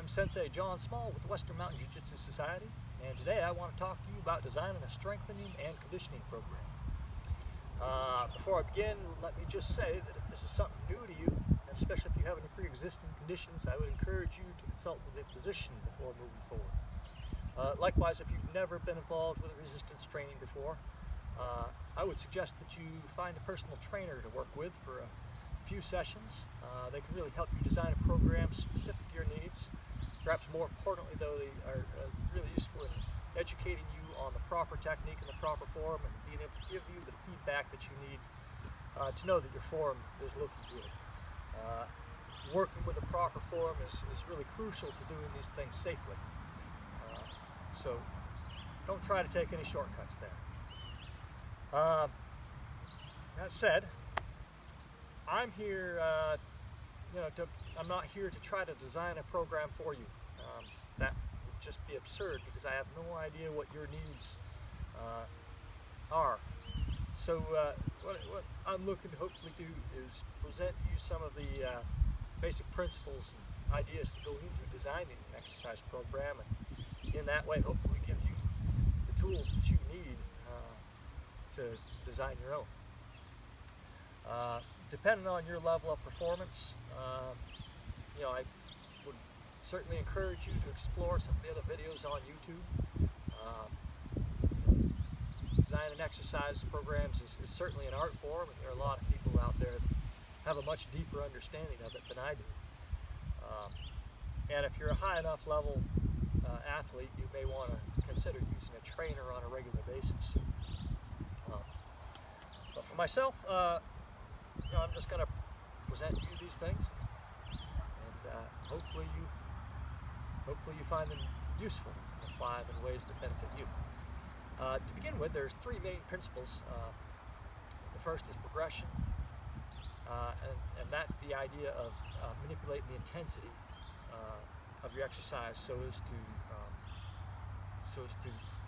I'm Sensei John Small with the Western Mountain Jiu-Jitsu Society, and today I want to talk to you about designing a strengthening and conditioning program. Before I begin, let me just say that if this is something new to you, and especially if you have any pre-existing conditions, I would encourage you to consult with a physician before moving forward. Likewise, if you've never been involved with resistance training before, I would suggest that you find a personal trainer to work with for a few sessions. They can really help you design a program specific to your needs. Perhaps more importantly, though, they are really useful in educating you on the proper technique and the proper form, and being able to give you the feedback that you need to know that your form is looking good. Working with the proper form is really crucial to doing these things safely. So don't try to take any shortcuts there. That said, I'm here, I'm not here to try to design a program for you. That would just be absurd because I have no idea what your needs are. So what I'm looking to hopefully do is present you some of the basic principles and ideas to go into designing an exercise program, and in that way hopefully give you the tools that you need to design your own. Depending on your level of performance, I would certainly encourage you to explore some of the other videos on YouTube. Designing exercise programs is certainly an art form, and there are a lot of people out there that have a much deeper understanding of it than I do. And if you're a high enough level athlete, you may want to consider using a trainer on a regular basis. But for myself, I'm just going to present you these things, and hopefully you find them useful and apply them in ways that benefit you. To begin with, there's three main principles. The first is progression, and that's the idea of manipulating the intensity of your exercise so as to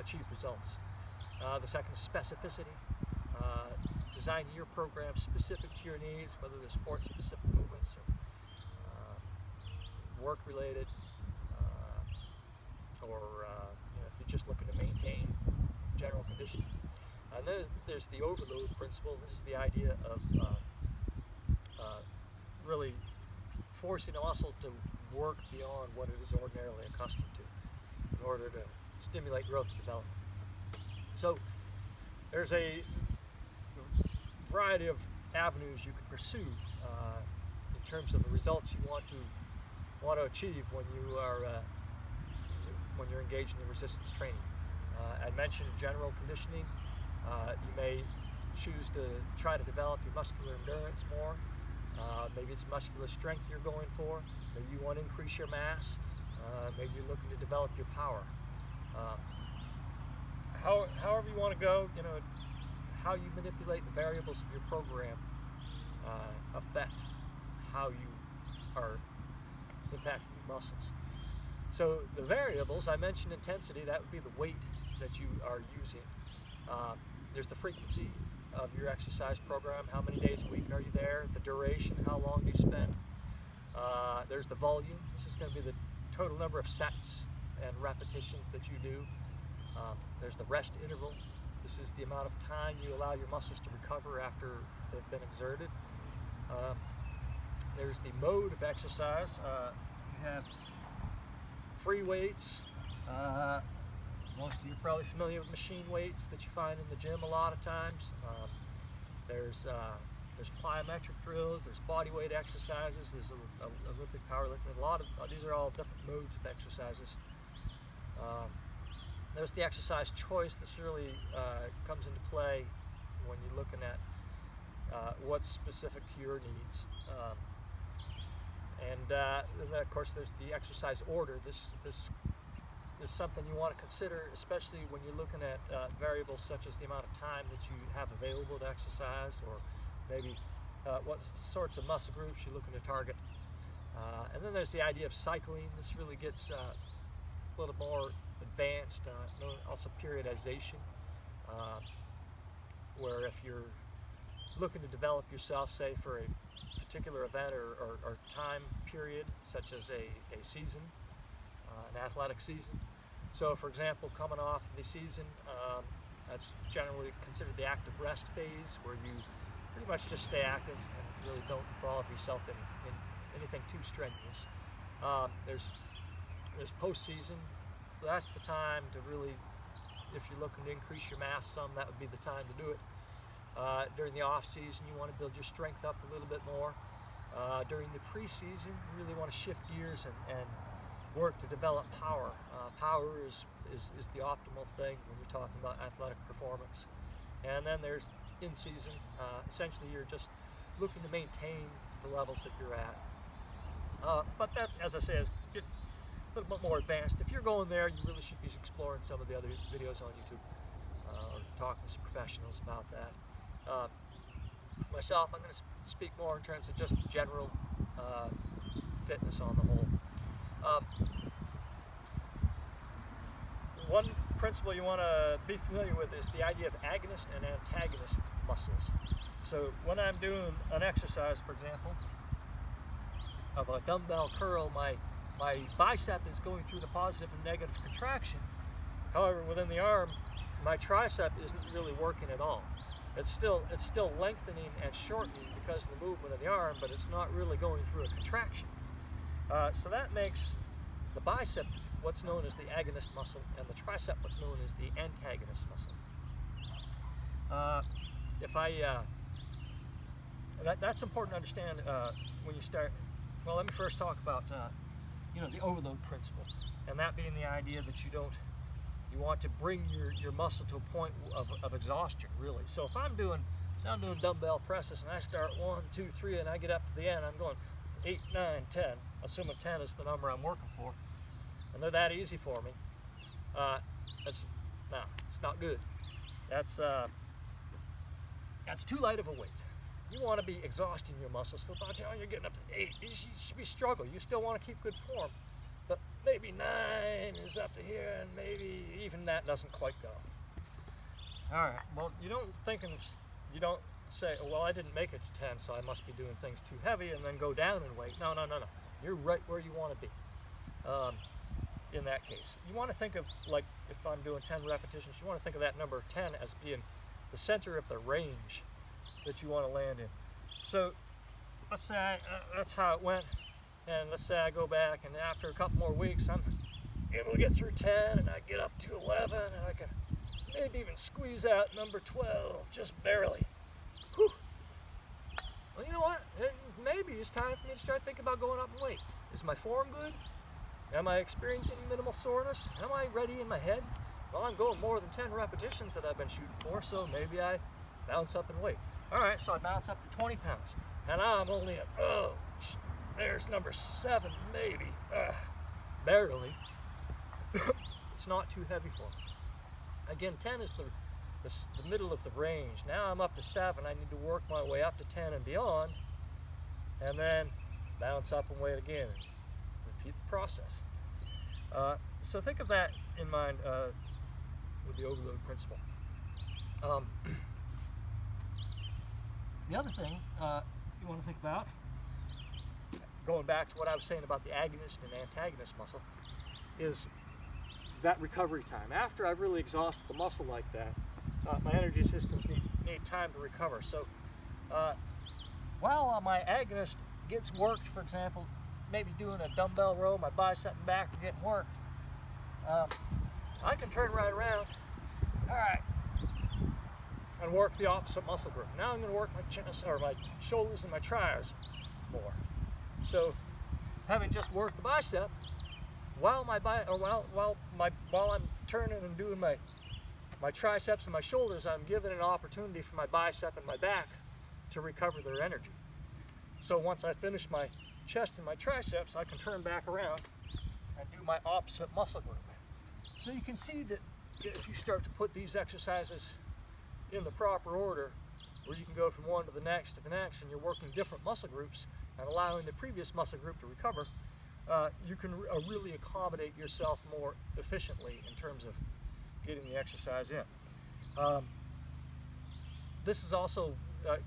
achieve results. The second is specificity. Design your program specific to your needs, whether they're sport-specific movements or work-related, or if you're just looking to maintain general conditioning. And then there's the overload principle. This is the idea of really forcing a muscle to work beyond what it is ordinarily accustomed to in order to stimulate growth and development. So there's a variety of avenues you can pursue in terms of the results you want to achieve when you're engaged in resistance training. I mentioned general conditioning. You may choose to try to develop your muscular endurance more. Maybe it's muscular strength you're going for. Maybe you want to increase your mass. Maybe you're looking to develop your power. However you want to go, how you manipulate the variables of your program affect how you are impacting your muscles. So the variables, I mentioned intensity, that would be the weight that you are using. There's the frequency of your exercise program, how many days a week are you there, the duration, how long do you spend. There's the volume, this is going to be the total number of sets and repetitions that you do. There's the rest interval. This is the amount of time you allow your muscles to recover after they've been exerted. There's the mode of exercise. You have free weights. Most of you are probably familiar with machine weights that you find in the gym a lot of times. There's plyometric drills. There's body weight exercises. There's Olympic powerlifting. These are all different modes of exercises. There's the exercise choice. This really comes into play when you're looking at what's specific to your needs. And then of course there's the exercise order. This is something you want to consider, especially when you're looking at variables such as the amount of time that you have available to exercise, or maybe what sorts of muscle groups you're looking to target. And then there's the idea of cycling. This really gets a little more advanced, also periodization, where if you're looking to develop yourself, say for a particular event or time period, such as a season, an athletic season. So for example, coming off the season, that's generally considered the active rest phase, where you pretty much just stay active and really don't involve yourself in anything too strenuous. There's postseason. That's the time to really, if you're looking to increase your mass some, that would be the time to do it. During the off season, you want to build your strength up a little bit more. During the preseason, you really want to shift gears and work to develop power. Power is the optimal thing when you're talking about athletic performance. And then there's in season. Essentially, you're just looking to maintain the levels that you're at. But that, as I say, is a little bit more advanced. If you're going there, you really should be exploring some of the other videos on YouTube or talking to some professionals about that. For myself, I'm going to speak more in terms of just general fitness on the whole. One principle you want to be familiar with is the idea of agonist and antagonist muscles. So when I'm doing an exercise, for example, of a dumbbell curl, my bicep is going through the positive and negative contraction. However, within the arm, my tricep isn't really working at all. It's still lengthening and shortening because of the movement of the arm, but it's not really going through a contraction. So that makes the bicep what's known as the agonist muscle, and the tricep what's known as the antagonist muscle. That's important to understand when you start. Well, let me first talk about the overload principle, and that being the idea that you want to bring your muscle to a point of exhaustion, really. So if I'm doing dumbbell presses and I start 1, 2, 3, and I get up to the end, I'm going 8, 9, 10, assuming 10 is the number I'm working for, and they're that easy for me. It's not good. That's too light of a weight. You want to be exhausting your muscles, so by the time you're getting up to 8, you should be struggling. You still want to keep good form, but maybe 9 is up to here, and maybe even that doesn't quite go. All right. Well, you don't say, well, I didn't make it to 10, so I must be doing things too heavy, and then go down in weight. No. You're right where you want to be. In that case, you want to think of, like, if I'm doing 10 repetitions, you want to think of that number 10 as being the center of the range that you want to land in. So let's say that's how it went, and let's say I go back, and after a couple more weeks I'm able to get through 10, and I get up to 11, and I can maybe even squeeze out number 12 just barely. Whew. Well, you know what, maybe it's time for me to start thinking about going up in weight. Is my form good? Am I experiencing minimal soreness? Am I ready in my head? Well, I'm going more than 10 repetitions that I've been shooting for, so maybe I bounce up in weight. All right, so I bounce up to 20 pounds, and I'm only at, there's number 7, maybe, barely. It's not too heavy for me. Again, 10 is the middle of the range. Now I'm up to 7. I need to work my way up to 10 and beyond, and then bounce up and weight again, and repeat the process. So think of that in mind with the overload principle. The other thing you want to think about, going back to what I was saying about the agonist and antagonist muscle, is that recovery time. After I've really exhausted the muscle like that, my energy systems need time to recover. So while my agonist gets worked, for example, maybe doing a dumbbell row, my bicep and back are getting worked, I can turn right around, all right, and work the opposite muscle group. Now I'm going to work my chest, or my shoulders and my triceps more. So, having just worked the bicep, while I'm turning and doing my triceps and my shoulders, I'm giving an opportunity for my bicep and my back to recover their energy. So once I finish my chest and my triceps, I can turn back around and do my opposite muscle group. So you can see that if you start to put these exercises in the proper order, where you can go from one to the next, and you're working different muscle groups and allowing the previous muscle group to recover, you can really accommodate yourself more efficiently in terms of getting the exercise in. This is also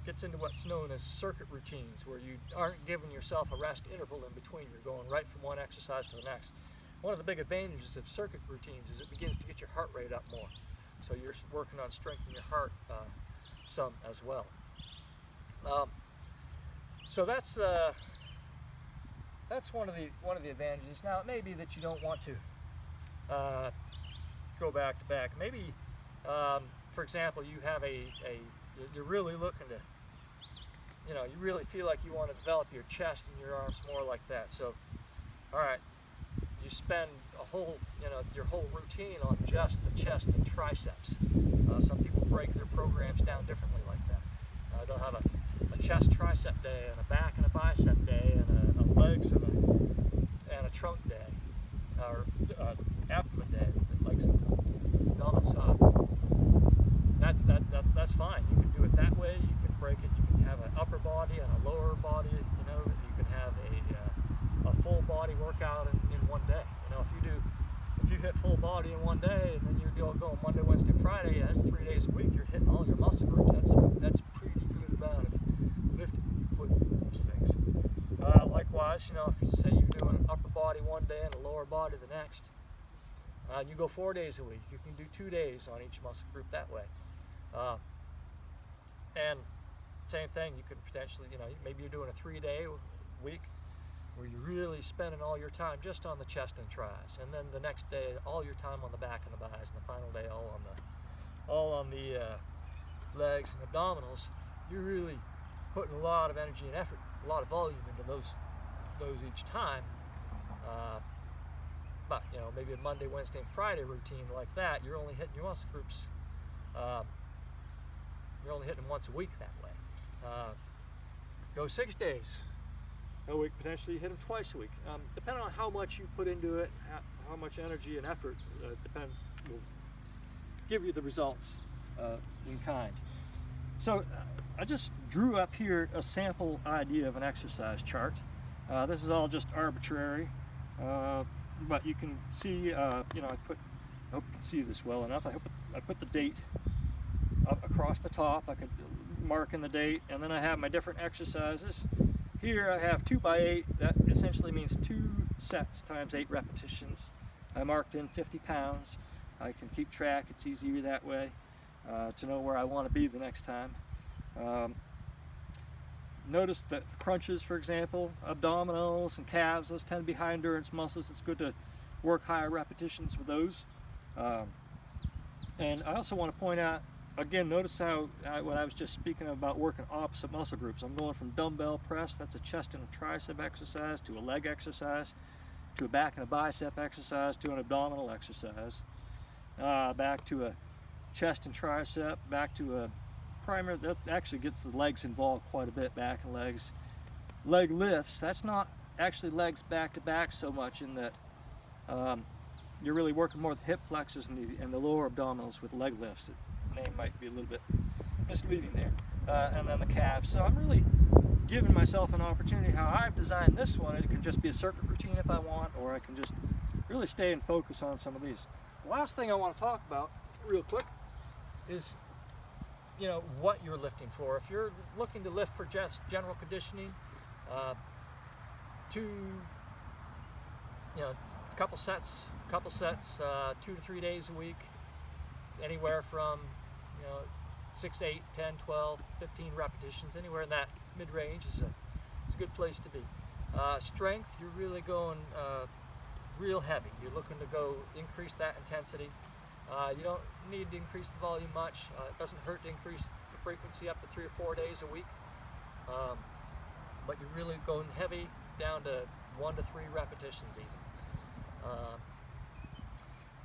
gets into what's known as circuit routines, where you aren't giving yourself a rest interval in between. You're going right from one exercise to the next. one of the big advantages of circuit routines is it begins to get your heart rate up more. So you're working on strengthening your heart some as well. So that's one of the advantages. Now it may be that you don't want to go back to back. Maybe, for example, you have you're really looking to, you really feel like you want to develop your chest and your arms more like that. So, all right, you spend your whole routine on just the chest and triceps. Some people break their programs down differently like that. They'll have a chest tricep day and a back and a bicep day and a legs and a trunk day, or abdomen day, legs and abdominals. That's fine. You can do it that way. You can break it. You can have an upper body and a lower body. You can have a full body workout in one day. If you hit full body in one day and then you're going Monday, Wednesday, Friday, that's 3 days a week. You're hitting all your muscle groups. That's a pretty good amount of lifting you put into these things. Likewise, if you say you're doing an upper body one day and a lower body the next, you go 4 days a week. You can do 2 days on each muscle group that way. And same thing, you could potentially, maybe you're doing a 3-day week where you're really spending all your time just on the chest and tris, and then the next day all your time on the back and the buys, and the final day all on the legs and abdominals. You're really putting a lot of energy and effort, a lot of volume into those each time. But maybe a Monday, Wednesday, and Friday routine like that, you're only hitting your muscle groups. You're only hitting them once a week that way. Go 6 days a week, potentially hit them twice a week. Depending on how much you put into it, how much energy and effort will give you the results in kind. So I just drew up here a sample idea of an exercise chart. This is all just arbitrary, but you can see, I hope you can see this well enough. I put the date up across the top. I could mark in the date, and then I have my different exercises. Here I have 2x8. That essentially means 2 sets times 8 repetitions. I marked in 50 pounds. I can keep track. It's easier that way to know where I want to be the next time. Notice that crunches, for example, abdominals and calves, those tend to be high endurance muscles. It's good to work higher repetitions with those. And I also want to point out, again, notice how when I was just speaking about working opposite muscle groups, I'm going from dumbbell press, that's a chest and a tricep exercise, to a leg exercise, to a back and a bicep exercise, to an abdominal exercise, back to a chest and tricep, back to a primary. That actually gets the legs involved quite a bit, back and legs. Leg lifts, that's not actually legs back to back so much, in that you're really working more with hip flexors and the lower abdominals with leg lifts. The name might be a little bit misleading there. And then the calves. So I'm really giving myself an opportunity. How I've designed this one, it can just be a circuit routine if I want, or I can just really stay and focus on some of these. The last thing I want to talk about real quick is what you're lifting for. If you're looking to lift for just general conditioning, couple sets, 2 to 3 days a week, anywhere from 6, 8, 10, 12, 15 repetitions, anywhere in that mid-range is a good place to be. Strength, you're really going real heavy. You're looking to go increase that intensity. You don't need to increase the volume much. It doesn't hurt to increase the frequency up to 3 or 4 days a week. But you're really going heavy down to 1 to 3 repetitions even.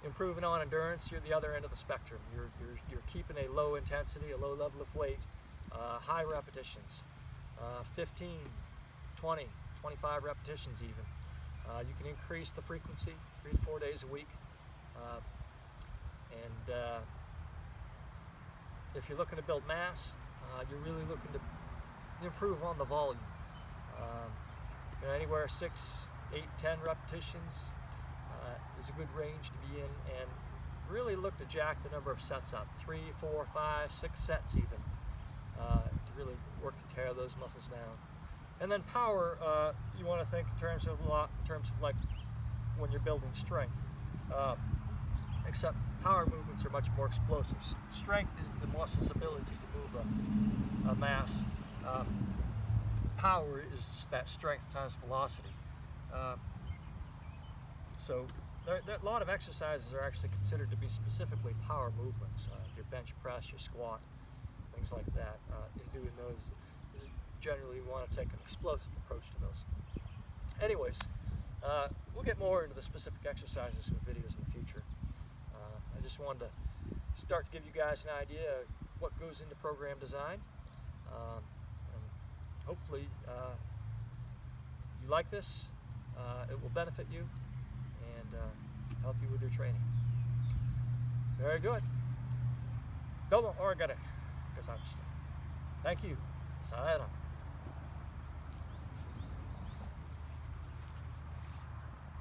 Improving on endurance, you're the other end of the spectrum. You're keeping a low intensity, a low level of weight, high repetitions, 15, 20, 25 repetitions even. You can increase the frequency 3 to 4 days a week. And if you're looking to build mass, you're really looking to improve on the volume. Anywhere 6, 8, 10 repetitions is a good range to be in, and really look to jack the number of sets up, 3, 4, 5, 6 sets even, to really work to tear those muscles down. And then power, you want to think in terms of like when you're building strength. Except power movements are much more explosive. Strength is the muscle's ability to move a mass. Power is that strength times velocity. So a lot of exercises are actually considered to be specifically power movements. Your bench press, your squat, things like that. In doing those, generally you want to take an explosive approach to those. Anyways, we'll get more into the specific exercises with videos in the future. I just wanted to start to give you guys an idea of what goes into program design. And hopefully you like this. It will benefit you and help you with your training. Very good. Domo arigato. Thank you. Sayonara.